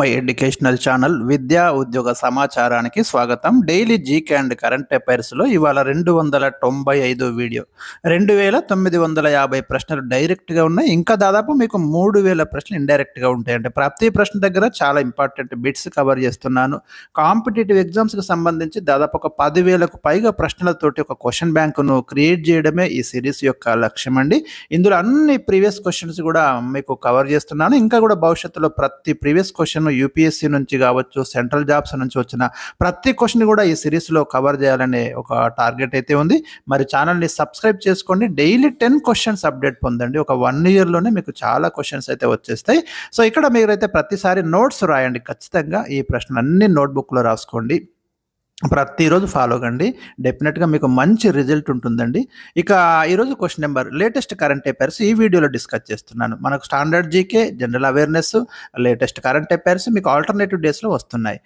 My educational channel విద్యా ఉద్యోగ సమాచారానికి స్వాగతం. డైలీ జీకే అండ్ కరెంట్ అఫైర్స్లో ఇవాళ 295 వీడియో, 2950 ప్రశ్నలు డైరెక్ట్గా ఉన్నాయి. ఇంకా దాదాపు మీకు 3000 ప్రశ్నలు ఇండైరెక్ట్గా ఉంటాయి. అంటే ప్రతి ప్రశ్న దగ్గర చాలా ఇంపార్టెంట్ బిట్స్ కవర్ చేస్తున్నాను. కాంపిటేటివ్ ఎగ్జామ్స్కి సంబంధించి దాదాపు ఒక 10,000కు పైగా ప్రశ్నలతోటి ఒక క్వశ్చన్ బ్యాంకును క్రియేట్ చేయడమే ఈ సిరీస్ యొక్క లక్ష్యం అండి. ఇందులో అన్ని ప్రీవియస్ క్వశ్చన్స్ కూడా మీకు కవర్ చేస్తున్నాను. ఇంకా కూడా భవిష్యత్తులో ప్రతి ప్రీవియస్ క్వశ్చన్ యూపీఎస్సీ నుంచి కావచ్చు, సెంట్రల్ జాబ్స్ నుంచి వచ్చిన ప్రతి క్వశ్చన్ కూడా ఈ సిరీస్లో కవర్ చేయాలనే ఒక టార్గెట్ అయితే ఉంది. మరి ఛానల్ని సబ్స్క్రైబ్ చేసుకోండి. డైలీ 10 క్వశ్చన్స్ అప్డేట్ పొందండి. ఒక 1 ఇయర్లోనే మీకు చాలా క్వశ్చన్స్ అయితే వచ్చేస్తాయి. సో ఇక్కడ మీరైతే ప్రతిసారి నోట్స్ రాయండి. ఖచ్చితంగా ఈ ప్రశ్నలు అన్ని నోట్బుక్లో రాసుకోండి. ప్రతిరోజు ఫాలో కండి. డెఫినెట్గా మీకు మంచి రిజల్ట్ ఉంటుందండి. ఇక ఈరోజు question number latest current affairs ఈ వీడియోలో డిస్కస్ చేస్తున్నాను. మనకు standard GK, general awareness, latest current affairs మీకు ఆల్టర్నేటివ్ డేస్లో వస్తున్నాయి.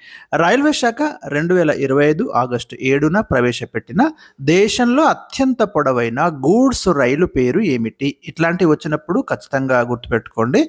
రైల్వే శాఖ 2025 ఆగస్టు 7న ప్రవేశపెట్టిన దేశంలో అత్యంత పొడవైన గూడ్స్ రైలు పేరు ఏమిటి? ఇట్లాంటివి వచ్చినప్పుడు ఖచ్చితంగా గుర్తుపెట్టుకోండి.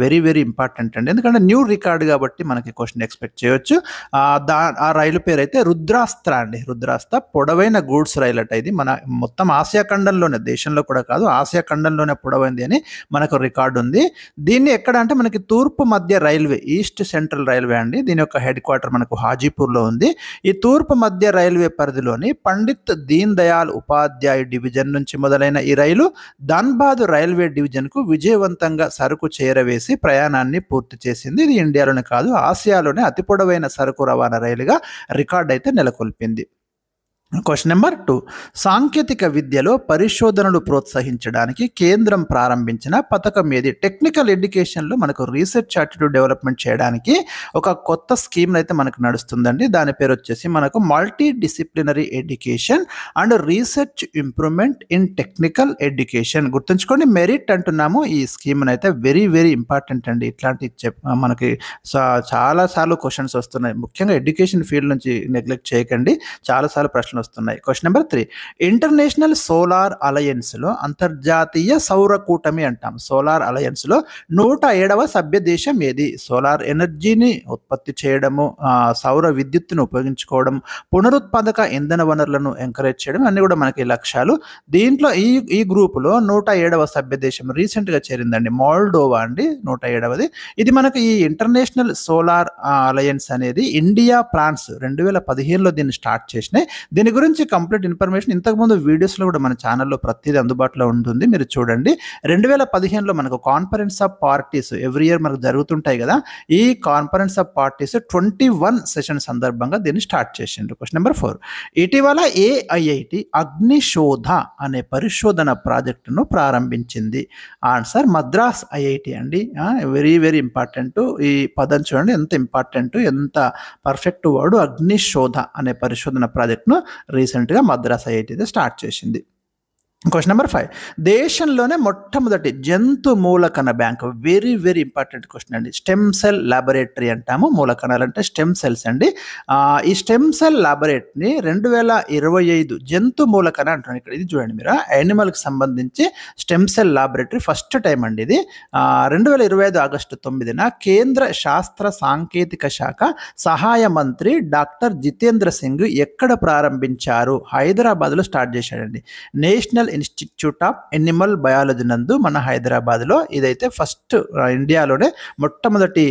వెరీ వెరీ ఇంపార్టెంట్ అండి. ఎందుకంటే న్యూ రికార్డ్ కాబట్టి మనకి క్వశ్చన్ ఎక్స్పెక్ట్ చేయొచ్చు. ఆ రైలు పేరు అయితే రుద్రాస్త్ర అండి. రుద్రాస్త్ర పొడవైన గూడ్స్ రైలు అట. ఇది మన మొత్తం ఆసియా ఖండంలోనే, దేశంలో కూడా కాదు, ఆసియా ఖండంలోనే పొడవైంది అని మనకు రికార్డు ఉంది. దీన్ని ఎక్కడ అంటే మనకి తూర్పు మధ్య రైల్వే, ఈస్ట్ సెంట్రల్ రైల్వే అండి. దీని యొక్క హెడ్ క్వార్టర్ మనకు హాజీపూర్లో ఉంది. ఈ తూర్పు మధ్య రైల్వే పరిధిలోని పండిత్ దీన్ దయాళ్ ఉపాధ్యాయ డివిజన్ నుంచి మొదలైన ఈ రైలు ధన్బాద్ రైల్వే డివిజన్కు విజయవంతంగా సరుకు చేరవేసి ప్రయాణాన్ని పూర్తి చేసింది. ఇది ఇండియాలోనే కాదు, ఆసియాలోనే అతి పొడవైన సరుకు రవాణా రైలుగా రికార్డ్ అయితే నెలకొల్పింది. క్వశ్చన్ నెంబర్ 2, సాంకేతిక విద్యలో పరిశోధనలు ప్రోత్సహించడానికి కేంద్రం ప్రారంభించిన పథకం ఏది? టెక్నికల్ ఎడ్యుకేషన్లో మనకు రీసెర్చ్ యాటిట్యూడ్ డెవలప్మెంట్ చేయడానికి ఒక కొత్త స్కీమ్ అయితే మనకు నడుస్తుందండి. దాని పేరు వచ్చేసి మనకు multi disciplinary education and research improvement in technical education. గుర్తుంచుకోండి, మెరిట్ అంటున్నాము. ఈ స్కీమ్ అయితే వెరీ వెరీ ఇంపార్టెంట్ అండి. ఇట్లాంటి మనకి చాలాసార్లు క్వశ్చన్స్ వస్తున్నాయి. ముఖ్యంగా ఎడ్యుకేషన్ ఫీల్డ్ నుంచి నెగ్లెక్ట్ చేయకండి. చాలాసార్లు ప్రశ్నలు వస్తున్నాయి. క్వశ్చన్ నెంబర్ 3, ఇంటర్నేషనల్ సోలార్ అలయన్స్లో, అంతర్జాతీయ సౌర కూటమి అంటాం, సోలార్ అలయన్స్లో 107వ సభ్య దేశం ఏది? సోలార్ ఎనర్జీని ఉత్పత్తి చేయడము, సౌర విద్యుత్తును ఉపయోగించుకోవడం, పునరుత్పాదక ఇంధన వనరులను ఎంకరేజ్ చేయడం అన్నీ కూడా మనకి లక్ష్యాలు. దీంట్లో ఈ గ్రూపులో 107వ సభ్య దేశం రీసెంట్గా చేరిందండి, మోల్డోవా అండి, 107వది. ఇది మనకు ఈ ఇంటర్నేషనల్ సోలార్ అలయన్స్ అనేది ఇండియా, ఫ్రాన్స్ 2015లో దీన్ని స్టార్ట్ చేసినాయి. దీని గురించి కంప్లీట్ ఇన్ఫర్మేషన్ ఇంతకుముందు వీడియోస్లో కూడా మన ఛానల్లో ప్రతిదీ అందుబాటులో ఉంటుంది, మీరు చూడండి. 2015లో మనకు conference of parties every year మనకు జరుగుతుంటాయి కదా. ఈ కాన్ఫరెన్స్ ఆఫ్ పార్టీస్ 21 సెషన్ సందర్భంగా దీన్ని స్టార్ట్ చేసిండ్రు. క్వశ్చన్ నెంబర్ 4, ఇటీవల ఏఐఐటి అగ్నిశోధ అనే పరిశోధన ప్రాజెక్టును ప్రారంభించింది. ఆన్సర్ మద్రాస్ ఐఐటి అండి. Very very important. ఈ పదం చూడండి ఎంత ఇంపార్టెంట్, ఎంత పర్ఫెక్ట్ వర్డ్. అగ్నిశోధ అనే పరిశోధన ప్రాజెక్ట్ను రీసెంట్గా మద్రాస్ ఐఐటి స్టార్ట్ చేసింది. క్వశ్చన్ నెంబర్ 5, దేశంలోనే మొట్టమొదటి జంతు మూలకణ bank. Very very important question అండి. స్టెమ్ సెల్ ల్యాబొరేటరీ అంటాము. మూలకణాలు అంటే స్టెమ్ సెల్స్ అండి. ఈ స్టెమ్ సెల్ ల్యాబొరేటరీని 2025 జంతు మూలకణ అంటున్నాను. ఇక్కడ ఇది చూడండి మీరు, యానిమల్కి సంబంధించి stem cell laboratory first time అండి ఇది. 2025 ఆగస్టు 9న కేంద్ర శాస్త్ర సాంకేతిక శాఖ సహాయ మంత్రి డాక్టర్ జితేంద్ర సింగ్ ఎక్కడ ప్రారంభించారు? హైదరాబాద్లో స్టార్ట్ చేశాడండి. National institute of Animal biology నందు మన హైదరాబాద్లో ఇదైతే ఫస్ట్ ఇండియాలోనే మొట్టమొదటి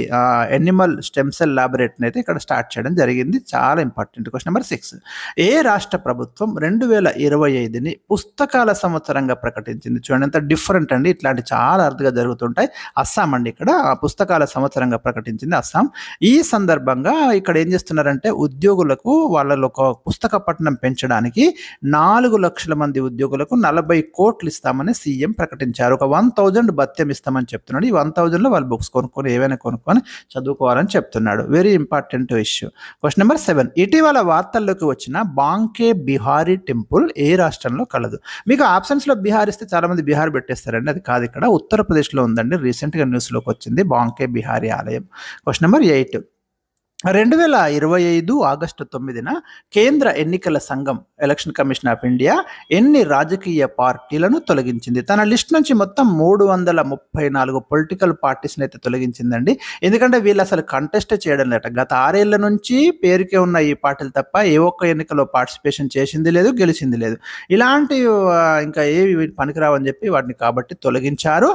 ఎనిమల్ స్టెమ్ సెల్ ల్యాబొరేటరీని అయితే ఇక్కడ స్టార్ట్ చేయడం జరిగింది. చాలా ఇంపార్టెంట్. క్వశ్చన్ నెంబర్ 6, ఏ రాష్ట్ర ప్రభుత్వం 2025ని పుస్తకాల సంవత్సరంగా ప్రకటించింది? చూడండి ఎంత డిఫరెంట్ అండి. ఇట్లాంటి చాలా అరుదుగా జరుగుతుంటాయి. అస్సాం అండి. ఇక్కడ పుస్తకాల సంవత్సరంగా ప్రకటించింది అస్సాం. ఈ సందర్భంగా ఇక్కడ ఏం చేస్తున్నారంటే ఉద్యోగులకు వాళ్ళలో ఒక పుస్తక పఠనం పెంచడానికి 4 లక్షల మంది ఉద్యోగులకు 40 కోట్లు ఇస్తామని సీఎం ప్రకటించారు. ఒక 1000 భత్యం ఇస్తామని చెప్తున్నాడు. ఈ 1000లో వాళ్ళు బుక్స్ కొనుక్కొని ఏవైనా కొనుక్కొని చదువుకోవాలని చెప్తున్నాడు. Very important issue. Question number 7, ఇటీవల వార్తల్లోకి వచ్చిన బాంకే బిహారీ టెంపుల్ ఏ రాష్ట్రంలో కలదు? మీకు ఆప్షన్స్లో బీహార్ ఇస్తే చాలా మంది బీహార్ పెట్టేస్తారండి. అది కాదు, ఇక్కడ ఉత్తరప్రదేశ్లో ఉందండి. రీసెంట్గా న్యూస్లోకి వచ్చింది బాంకే బిహారీ ఆలయం. క్వశ్చన్ నెంబర్ 8, 2025 ఆగస్టు 9న కేంద్ర ఎన్నికల సంఘం ఎలక్షన్ కమిషన్ ఆఫ్ ఇండియా ఎన్ని రాజకీయ పార్టీలను తొలగించింది? తన లిస్ట్ నుంచి మొత్తం 334 పొలిటికల్ పార్టీస్ని అయితే తొలగించిందండి. ఎందుకంటే వీళ్ళు అసలు కంటెస్ట్ చేయడం లేట. గత 6 ఏళ్ల నుంచి పేరుకే ఉన్న ఈ పార్టీలు తప్ప ఏ ఒక్క ఎన్నికల్లో పార్టిసిపేషన్ చేసింది లేదు, గెలిచింది లేదు. ఇలాంటి ఇంకా ఏవి పనికిరావని చెప్పి వాటిని కాబట్టి తొలగించారు.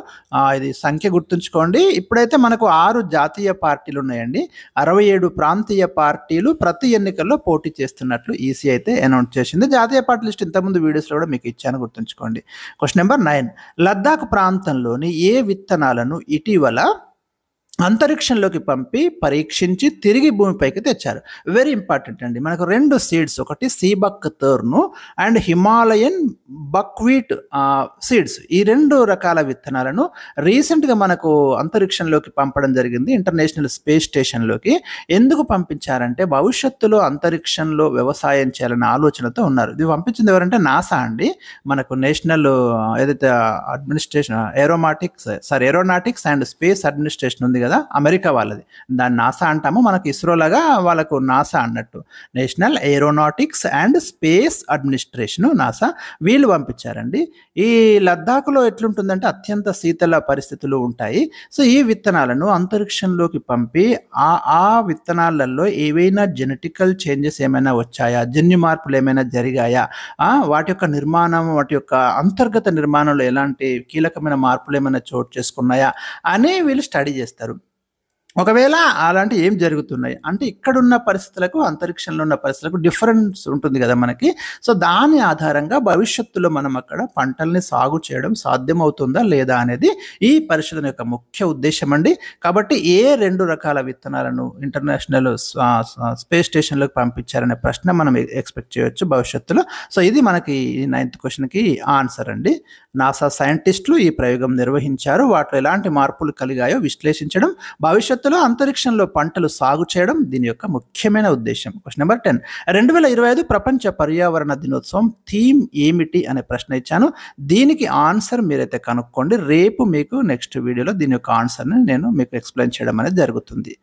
ఇది సంఖ్య గుర్తుంచుకోండి. ఇప్పుడైతే మనకు 6 జాతీయ పార్టీలు ఉన్నాయండి. 67 ప్రాంతీయ పార్టీలు ప్రతి ఎన్నికల్లో పోటీ చేస్తున్నట్లు ఈసీ అయితే అనౌన్స్ చేసింది. జాతీయ పార్టీ లిస్ట్ ఇంతకుముందు వీడియోస్లో కూడా మీకు ఇచ్చాను, గుర్తుంచుకోండి. Question number 9. లద్దాఖ్ ప్రాంతంలోని ఏ విత్తనాలను ఇటీవల అంతరిక్షంలోకి పంపి పరీక్షించి తిరిగి భూమిపైకి తెచ్చారు? వెరీ ఇంపార్టెంట్ అండి. మనకు 2 సీడ్స్, ఒకటి సీబక్ థర్ను అండ్ హిమాలయన్ బక్వీట్ సీడ్స్, ఈ 2 రకాల విత్తనాలను రీసెంట్గా మనకు అంతరిక్షంలోకి పంపడం జరిగింది, ఇంటర్నేషనల్ స్పేస్ స్టేషన్లోకి. ఎందుకు పంపించారంటే భవిష్యత్తులో అంతరిక్షంలో వ్యవసాయం చేయాలనే ఆలోచనతో ఉన్నారు. ఇది పంపించింది ఎవరంటే నాసా అండి. మనకు నేషనల్ ఏదైతే administration aeronautics and space administration ఉంది కదా, అమెరికా వాళ్ళది, దాన్ని నాసా అంటాము. మనకు ఇస్రో లాగా వాళ్ళకు నాసా అన్నట్టు, national aeronautics and space administration, NASA. వీళ్ళు పంపించారండి. ఈ లద్దాఖ్లో ఎట్లుంటుందంటే అత్యంత శీతల పరిస్థితులు ఉంటాయి. సో ఈ విత్తనాలను అంతరిక్షంలోకి పంపి ఆ విత్తనాలలో ఏవైనా జెనెటికల్ చేంజెస్ ఏమైనా వచ్చాయా, జన్యు మార్పులు ఏమైనా జరిగాయా, వాటి యొక్క నిర్మాణం, వాటి యొక్క అంతర్గత నిర్మాణంలో ఎలాంటి కీలకమైన మార్పులు ఏమైనా చోటు చేసుకున్నాయా అని వీళ్ళు స్టడీ చేస్తారు. ఒకవేళ అలాంటి ఏం జరుగుతున్నాయి అంటే ఇక్కడున్న పరిస్థితులకు అంతరిక్షంలో ఉన్న పరిస్థితులకు డిఫరెన్స్ ఉంటుంది కదా మనకి. సో దాని ఆధారంగా భవిష్యత్తులో మనం అక్కడ పంటల్ని సాగు చేయడం సాధ్యమవుతుందా లేదా అనేది ఈ పరిశోధన యొక్క ముఖ్య ఉద్దేశం అండి. కాబట్టి ఏ 2 రకాల విత్తనాలను ఇంటర్నేషనల్ స్పేస్ స్టేషన్లోకి పంపించారనే ప్రశ్న మనం ఎక్స్పెక్ట్ చేయొచ్చు భవిష్యత్తులో. సో ఇది మనకి 9th క్వశ్చన్కి ఆన్సర్ అండి. నాసా సైంటిస్టులు ఈ ప్రయోగం నిర్వహించారు. వాటిలో ఎలాంటి మార్పులు కలిగాయో విశ్లేషించడం, భవిష్యత్తులో అంతరిక్షంలో పంటలు సాగు చేయడం దీని యొక్క ముఖ్యమైన ఉద్దేశం. Question number 10. 2025 ప్రపంచ పర్యావరణ దినోత్సవం థీమ్ ఏమిటి అనే ప్రశ్న ఇచ్చాను. దీనికి ఆన్సర్ మీరైతే కనుక్కోండి. రేపు మీకు నెక్స్ట్ వీడియోలో దీని యొక్క ఆన్సర్ని నేను మీకు ఎక్స్ప్లెయిన్ చేయడం అనేది జరుగుతుంది.